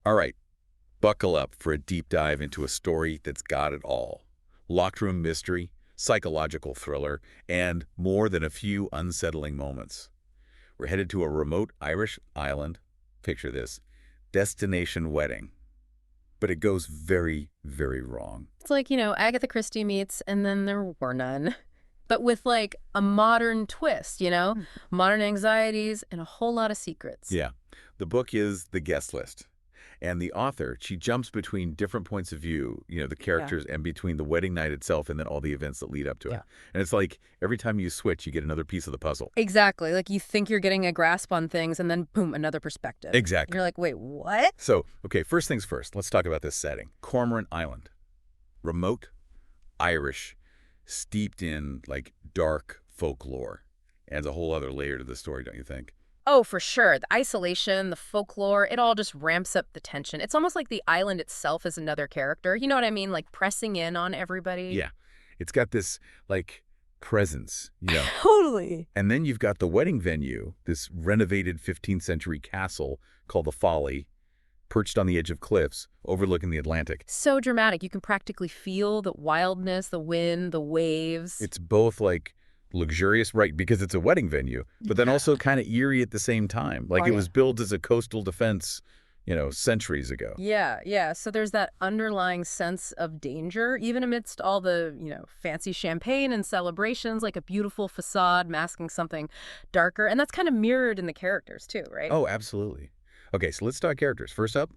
All right, buckle up for a deep dive into a story that's got it all. Locked room mystery, psychological thriller, and more than a few unsettling moments. We're headed to a remote Irish island. Picture this, destination wedding. But it goes very, very wrong. It's like, Agatha Christie meets and then there were none. But with like a modern twist, modern anxieties and a whole lot of secrets. Yeah, the book is The Guest List. And the author, she jumps between different points of view, the Yeah. characters, and between the wedding night itself and then all the events that lead up to it. Yeah. And it's like every time you switch, you get another piece of the puzzle. Exactly. Like you think you're getting a grasp on things and then boom, another perspective. Exactly. You're like, wait, what? So, okay, first things first, let's talk about this setting. Cormorant Island. Remote, Irish, steeped in, like, dark folklore. Adds a whole other layer to the story, don't you think? Oh, for sure. The isolation, the folklore, it all just ramps up the tension. It's almost like the island itself is another character. You know what I mean? Like pressing in on everybody. Yeah. It's got this, like, presence. Totally. And then you've got the wedding venue, this renovated 15th century castle called the Folly, perched on the edge of cliffs, overlooking the Atlantic. So dramatic. You can practically feel the wildness, the wind, the waves. It's both, like, luxurious, right, because it's a wedding venue, but then also kind of eerie at the same time. Like Oh, it yeah. was built as a coastal defense, centuries ago. Yeah, yeah. So there's that underlying sense of danger, even amidst all the, fancy champagne and celebrations, like a beautiful facade masking something darker. And that's kind of mirrored in the characters too, right? Oh, absolutely. Okay, so let's start characters. First up,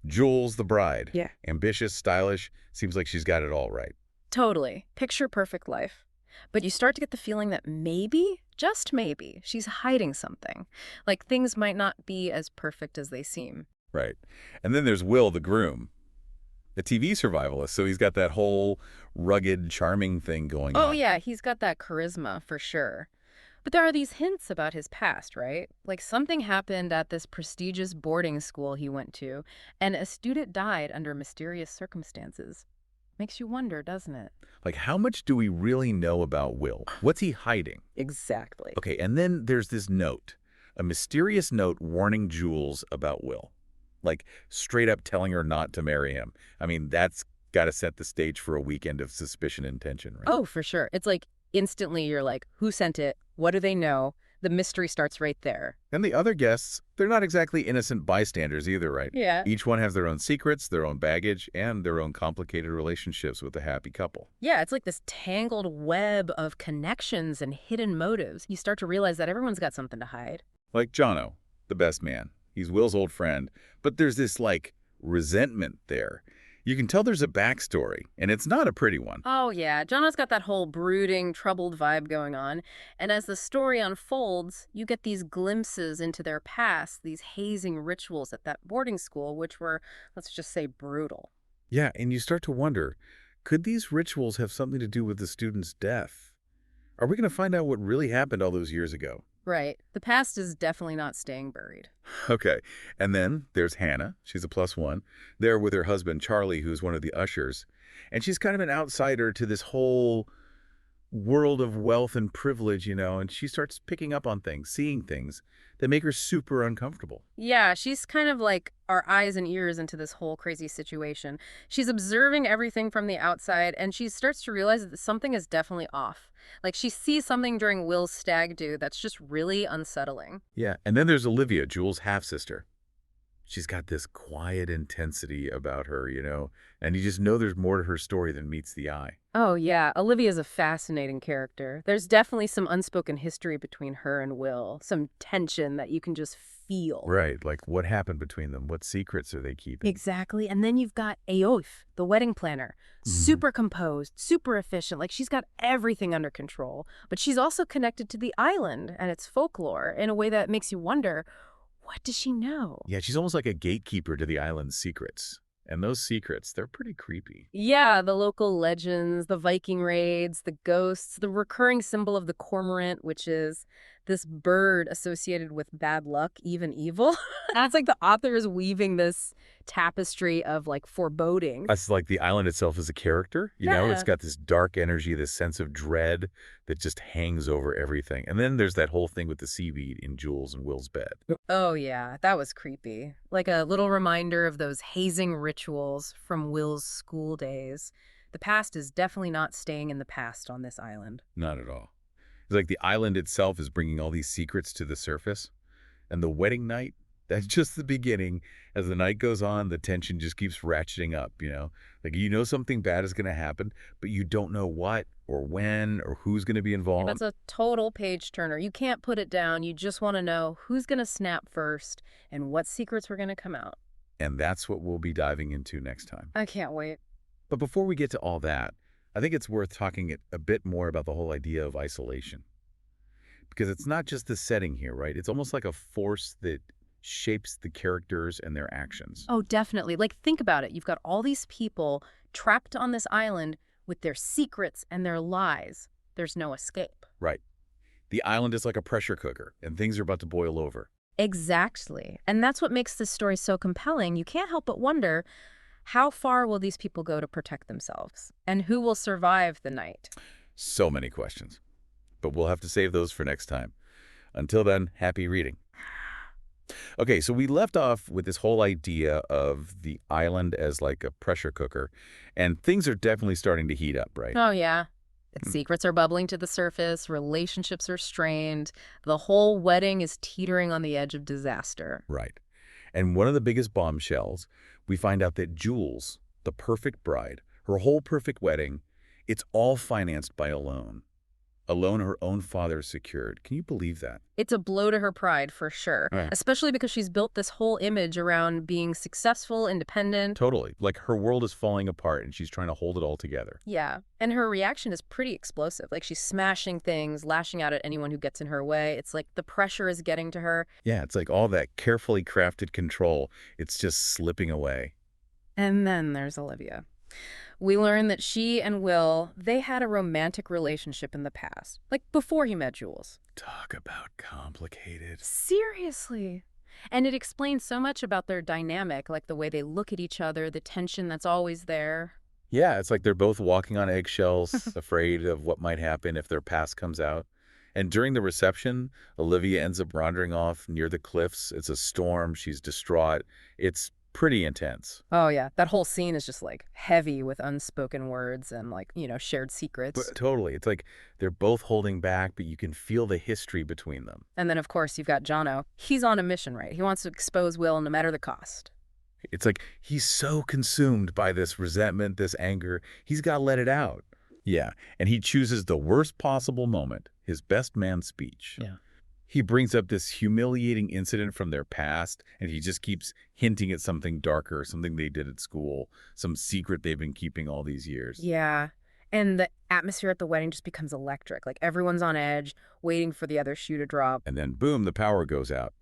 Jules the bride. Yeah. Ambitious, stylish, seems like she's got it all right. Totally. Picture perfect life. But you start to get the feeling that maybe, just maybe, she's hiding something. Like things might not be as perfect as they seem. Right. And then there's Will the groom, a TV survivalist, so he's got that whole rugged, charming thing going Oh, on. yeah, he's got that charisma for sure. But there are these hints about his past, right? Like something happened at this prestigious boarding school he went to, and a student died under mysterious circumstances. Makes you wonder, doesn't it? Like, how much do we really know about Will? What's he hiding? Exactly. Okay, and then there's this note, a mysterious note warning Jules about Will. Like, straight up telling her not to marry him. I mean, that's got to set the stage for a weekend of suspicion and tension, right? Oh, for sure. It's like instantly you're like, who sent it? What do they know? The mystery starts right there. And the other guests, they're not exactly innocent bystanders either, right? Yeah. Each one has their own secrets, their own baggage, and their own complicated relationships with the happy couple. Yeah, it's like this tangled web of connections and hidden motives. You start to realize that everyone's got something to hide. Like Jono, the best man. He's Will's old friend, but there's this, like, resentment there. You can tell there's a backstory, and it's not a pretty one. Oh, yeah. Jono's got that whole brooding, troubled vibe going on. And as the story unfolds, you get these glimpses into their past, these hazing rituals at that boarding school, which were, let's just say, brutal. Yeah, and you start to wonder, could these rituals have something to do with the student's death? Are we going to find out what really happened all those years ago? Right. The past is definitely not staying buried. Okay, and then there's Hannah. She's a +1. There with her husband, Charlie, who's one of the ushers. And she's kind of an outsider to this whole world of wealth and privilege, and she starts picking up on things, seeing things that make her super uncomfortable. Yeah, she's kind of like our eyes and ears into this whole crazy situation. She's observing everything from the outside, and she starts to realize that something is definitely off. Like she sees something during Will's stag do that's just really unsettling. Yeah, and then there's Olivia, Jules' half-sister. She's got this quiet intensity about her, and you just know there's more to her story than meets the eye. Oh, yeah. Olivia's a fascinating character. There's definitely some unspoken history between her and Will, some tension that you can just feel. Right, like what happened between them? What secrets are they keeping? Exactly. And then you've got Aoife, the wedding planner. Super composed, super efficient. Like she's got everything under control. But she's also connected to the island and its folklore in a way that makes you wonder, what does she know? Yeah, she's almost like a gatekeeper to the island's secrets. And those secrets, they're pretty creepy. Yeah, the local legends, the Viking raids, the ghosts, the recurring symbol of the cormorant, which is this bird associated with bad luck, even evil. And it's like the author is weaving this tapestry of like foreboding. It's like the island itself is a character, it's Yeah. got this dark energy, this sense of dread that just hangs over everything. And then there's that whole thing with the seaweed in Jules and Will's bed. Oh, yeah, that was creepy. Like a little reminder of those hazing rituals from Will's school days. The past is definitely not staying in the past on this island. Not at all. It's like the island itself is bringing all these secrets to the surface. And the wedding night, that's just the beginning. As the night goes on, the tension just keeps ratcheting up. Like something bad is going to happen, but you don't know what or when or who's going to be involved. That's a total page turner. You can't put it down. You just want to know who's going to snap first and what secrets are going to come out. And that's what we'll be diving into next time. I can't wait. But before we get to all that, I think it's worth talking a bit more about the whole idea of isolation. Because it's not just the setting here, right? It's almost like a force that shapes the characters and their actions. Oh, definitely. Like, think about it. You've got all these people trapped on this island with their secrets and their lies. There's no escape. Right. The island is like a pressure cooker, and things are about to boil over. Exactly. And that's what makes this story so compelling. You can't help but wonder, how far will these people go to protect themselves? And who will survive the night? So many questions. But we'll have to save those for next time. Until then, happy reading. Okay, so we left off with this whole idea of the island as like a pressure cooker, and things are definitely starting to heat up, right? Oh, yeah. Secrets are bubbling to the surface, relationships are strained, the whole wedding is teetering on the edge of disaster. Right. And one of the biggest bombshells, we find out that Jules, the perfect bride, her whole perfect wedding, it's all financed by a loan. A loan her own father secured. Can you believe that? It's a blow to her pride, for sure, Right. especially because she's built this whole image around being successful, independent. Totally. Like her world is falling apart and she's trying to hold it all together. Yeah, and her reaction is pretty explosive. Like, she's smashing things, lashing out at anyone who gets in her way. It's like the pressure is getting to her. Yeah, it's like all that carefully crafted control. It's just slipping away. And then there's Olivia. We learn that she and Will, they had a romantic relationship in the past, like before he met Jules. Talk about complicated. Seriously. And it explains so much about their dynamic, like the way they look at each other, the tension that's always there. Yeah, it's like they're both walking on eggshells, afraid of what might happen if their past comes out. And during the reception, Olivia ends up wandering off near the cliffs. It's a storm. She's distraught. It's pretty intense. Oh, yeah. That whole scene is just like heavy with unspoken words and shared secrets. But totally. It's like they're both holding back, but you can feel the history between them. And then, of course, you've got Jono. He's on a mission, right? He wants to expose Will no matter the cost. It's like he's so consumed by this resentment, this anger, he's got to let it out. Yeah, and he chooses the worst possible moment, his best man speech. Yeah. He brings up this humiliating incident from their past, and he just keeps hinting at something darker, something they did at school, some secret they've been keeping all these years. Yeah. And the atmosphere at the wedding just becomes electric. Like, everyone's on edge, waiting for the other shoe to drop. And then, boom, the power goes out.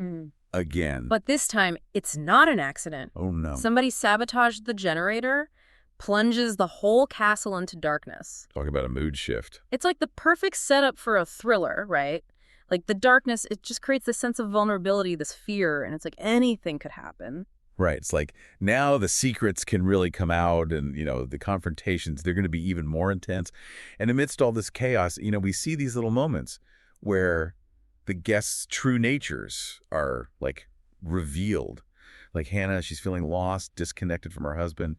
Again. But this time, it's not an accident. Oh, no. Somebody sabotaged the generator, plunges the whole castle into darkness. Talk about a mood shift. It's like the perfect setup for a thriller, right? Like, the darkness, it just creates this sense of vulnerability, this fear, and it's like anything could happen. Right. It's like now the secrets can really come out and, the confrontations, they're going to be even more intense. And amidst all this chaos, we see these little moments where the guests' true natures are, like, revealed. Like Hannah, she's feeling lost, disconnected from her husband,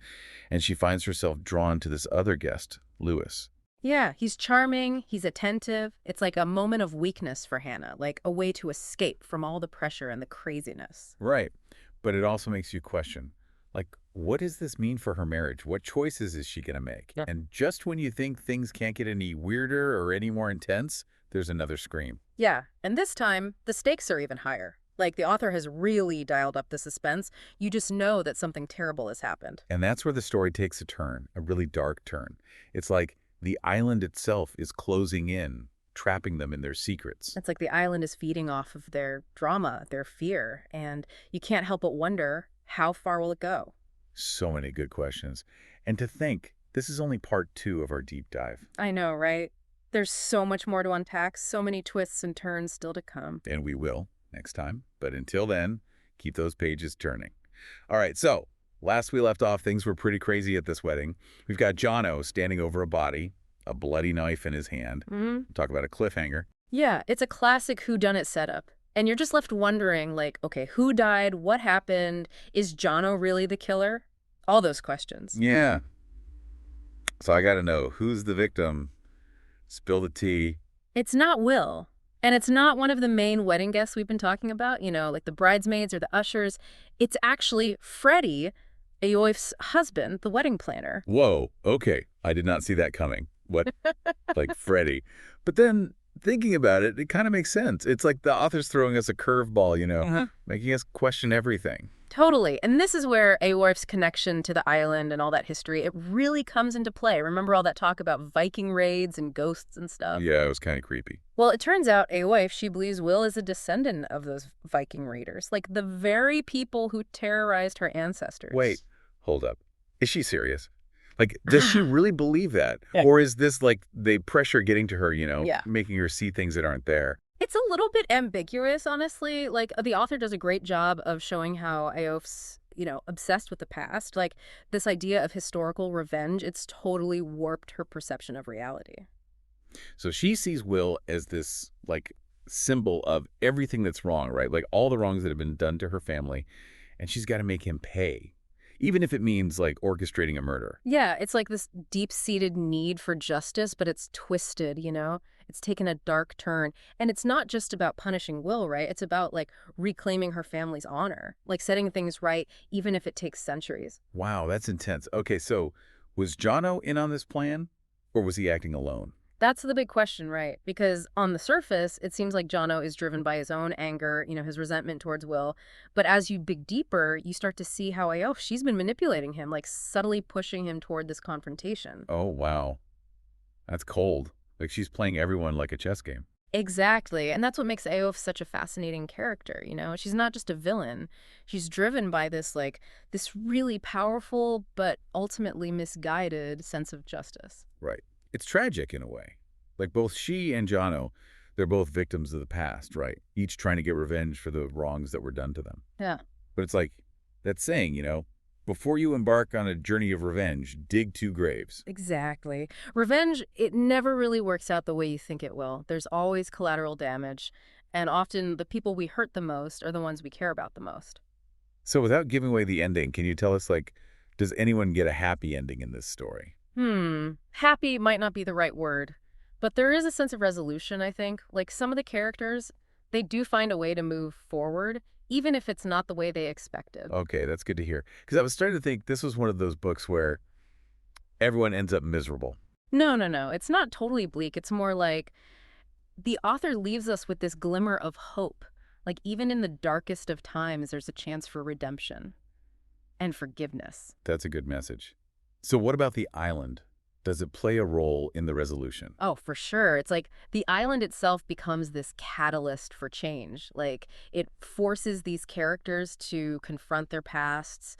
and she finds herself drawn to this other guest, Lewis. Yeah, he's charming, he's attentive. It's like a moment of weakness for Hannah, like a way to escape from all the pressure and the craziness. Right. But it also makes you question, like, what does this mean for her marriage? What choices is she going to make? Yeah. And just when you think things can't get any weirder or any more intense, there's another scream. Yeah, and this time, the stakes are even higher. Like, the author has really dialed up the suspense. You just know that something terrible has happened. And that's where the story takes a turn, a really dark turn. It's like the island itself is closing in, trapping them in their secrets. It's like the island is feeding off of their drama, their fear, and you can't help but wonder, how far will it go? So many good questions. And to think, this is only part 2 of our deep dive. I know, right? There's so much more to unpack, so many twists and turns still to come. And we will next time. But until then, keep those pages turning. All right, so last we left off, things were pretty crazy at this wedding. We've got Jono standing over a body, a bloody knife in his hand. Talk about a cliffhanger. Yeah, it's a classic whodunit setup. And you're just left wondering, like, okay, who died? What happened? Is Jono really the killer? All those questions. Yeah. So I got to know, who's the victim? Spill the tea. It's not Will. And it's not one of the main wedding guests we've been talking about, like the bridesmaids or the ushers. It's actually Freddie, Ayoif's husband, the wedding planner. Whoa, okay. I did not see that coming. What? Like Freddie. But then, thinking about it, it kind of makes sense. It's like the author's throwing us a curveball, making us question everything. Totally. And this is where Aorf's connection to the island and all that history, it really comes into play. Remember all that talk about Viking raids and ghosts and stuff? Yeah, it was kind of creepy. Well, it turns out Aoif, she believes Will is a descendant of those Viking raiders, like the very people who terrorized her ancestors. Wait, hold up. Is she serious? Like, does she really believe that? Yeah. Or is this like the pressure getting to her, Yeah. making her see things that aren't there? It's a little bit ambiguous, honestly. Like, the author does a great job of showing how Aoif's, obsessed with the past. Like, this idea of historical revenge, it's totally warped her perception of reality. So she sees Will as this, like, symbol of everything that's wrong, right? Like, all the wrongs that have been done to her family, and she's got to make him pay, even if it means, like, orchestrating a murder. Yeah, it's like this deep-seated need for justice, but it's twisted. It's taken a dark turn. And it's not just about punishing Will, right? It's about, like, reclaiming her family's honor, like setting things right, even if it takes centuries. Wow, that's intense. Okay, so was Jono in on this plan, or was he acting alone? That's the big question, right? Because on the surface, it seems like Jono is driven by his own anger, his resentment towards Will. But as you dig deeper, you start to see how Aof, she's been manipulating him, like subtly pushing him toward this confrontation. Oh, wow. That's cold. Like, she's playing everyone like a chess game. Exactly. And that's what makes Aof such a fascinating character. She's not just a villain. She's driven by this really powerful but ultimately misguided sense of justice. Right. It's tragic in a way. Like, both she and Jono, they're both victims of the past, right? Each trying to get revenge for the wrongs that were done to them. Yeah. But it's like that saying, before you embark on a journey of revenge, dig 2 graves. Exactly. Revenge, it never really works out the way you think it will. There's always collateral damage, and often the people we hurt the most are the ones we care about the most. So without giving away the ending, can you tell us, like, does anyone get a happy ending in this story? Happy might not be the right word, but there is a sense of resolution, I think. Like, some of the characters, they do find a way to move forward, even if it's not the way they expected. Okay, that's good to hear. Because I was starting to think this was one of those books where everyone ends up miserable. No, no, no. It's not totally bleak. It's more like the author leaves us with this glimmer of hope. Like, even in the darkest of times, there's a chance for redemption and forgiveness. That's a good message. So what about the island? Does it play a role in the resolution? Oh, for sure. It's like the island itself becomes this catalyst for change. Like, it forces these characters to confront their pasts,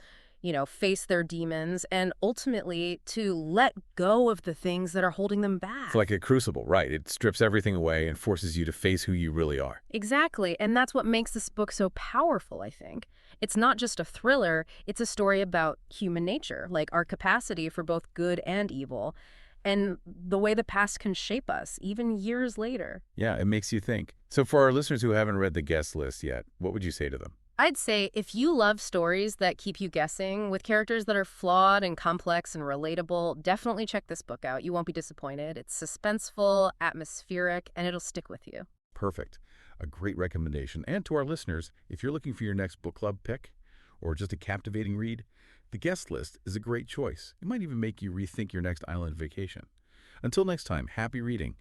face their demons, and ultimately to let go of the things that are holding them back. It's like a crucible, right? It strips everything away and forces you to face who you really are. Exactly. And that's what makes this book so powerful, I think. It's not just a thriller, it's a story about human nature, like our capacity for both good and evil, and the way the past can shape us, even years later. Yeah, it makes you think. So for our listeners who haven't read the guest list yet, what would you say to them? I'd say if you love stories that keep you guessing, with characters that are flawed and complex and relatable, definitely check this book out. You won't be disappointed. It's suspenseful, atmospheric, and it'll stick with you. Perfect. A great recommendation. And to our listeners, if you're looking for your next book club pick or just a captivating read, the guest list is a great choice. It might even make you rethink your next island vacation. Until next time, happy reading.